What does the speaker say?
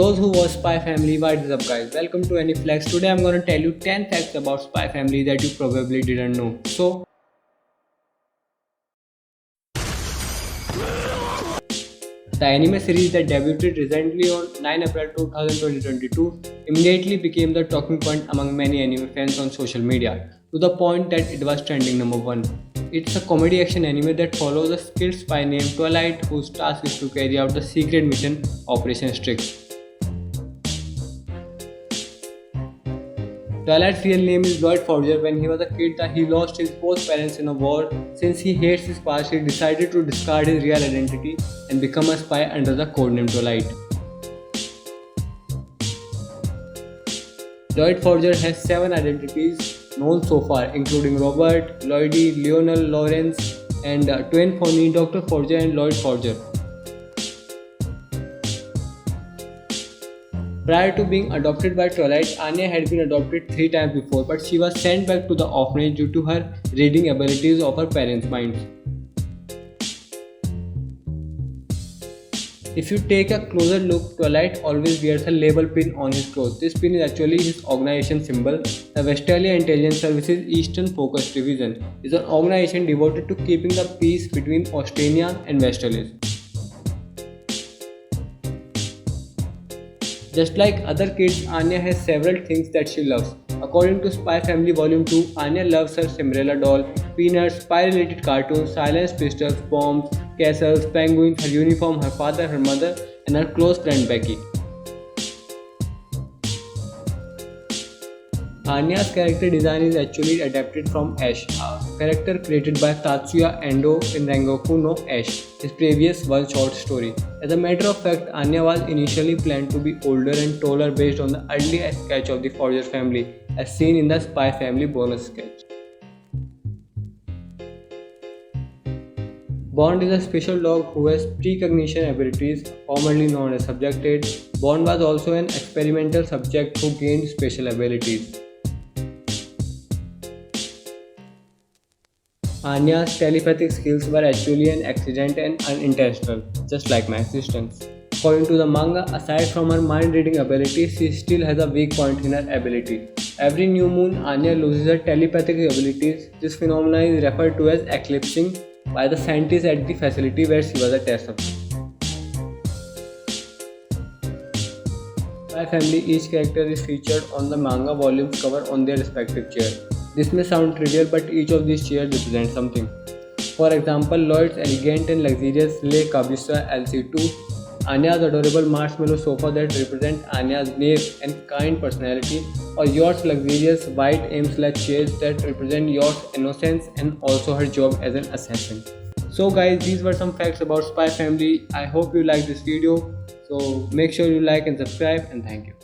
those who watch Spy Family, what is up guys? Welcome to Anyflex. Today I'm gonna tell you 10 facts about Spy Family that you probably didn't know. So the anime series that debuted recently on 9 April 2022 immediately became the talking point among many anime fans on social media, to the point that it was trending number 1. It's a comedy action anime that follows a skilled spy named Twilight whose task is to carry out the secret mission Operation Strix. Twilight's real name is Lloyd Forger. When he was a kid, he lost his both parents in a war. Since he hates his past, he decided to discard his real identity and become a spy under the codename Twilight. Lloyd Forger has 7 identities known so far, including Robert, Lloydie, Lionel, Lawrence, and twin phony Dr. Forger and Lloyd Forger. Prior to being adopted by Twilight, Anya had been adopted 3 times before, but she was sent back to the orphanage due to her reading abilities of her parents' minds. If you take a closer look, Twilight always wears a label pin on his clothes. This pin is actually his organization symbol. The Vestalia Intelligence Services Eastern Focus Division is an organization devoted to keeping the peace between Ostania and Vestalis. Just like other kids, Anya has several things that she loves. According to Spy Family Volume 2, Anya loves her Cinderella doll, peanuts, spy-related cartoons, silenced pistols, bombs, castles, penguins, her uniform, her father, her mother, and her close friend Becky. Anya's character design is actually adapted from Ash, a character created by Tatsuya Endo in Rengoku no Ash, his previous one-shot story. As a matter of fact, Anya was initially planned to be older and taller based on the early sketch of the Forger family, as seen in the Spy Family bonus sketch. Bond is a special dog who has precognition abilities, commonly known as subjected. Bond was also an experimental subject who gained special abilities. Anya's telepathic skills were actually an accident and unintentional, just like my existence. According to the manga, aside from her mind-reading ability, she still has a weak point in her ability. Every new moon, Anya loses her telepathic abilities. This phenomenon is referred to as eclipsing by the scientists at the facility where she was a test subject. By family, each character is featured on the manga volume's cover on their respective chair. This may sound trivial, but each of these chairs represents something. For example, Lloyd's elegant and luxurious Le Cabista LC2, Anya's adorable marshmallow sofa that represents Anya's naive and kind personality, or Yor's luxurious white aim/slash chairs that represent Yor's innocence and also her job as an assassin. So guys, these were some facts about Spy Family. I hope you liked this video. So make sure you like and subscribe, and thank you.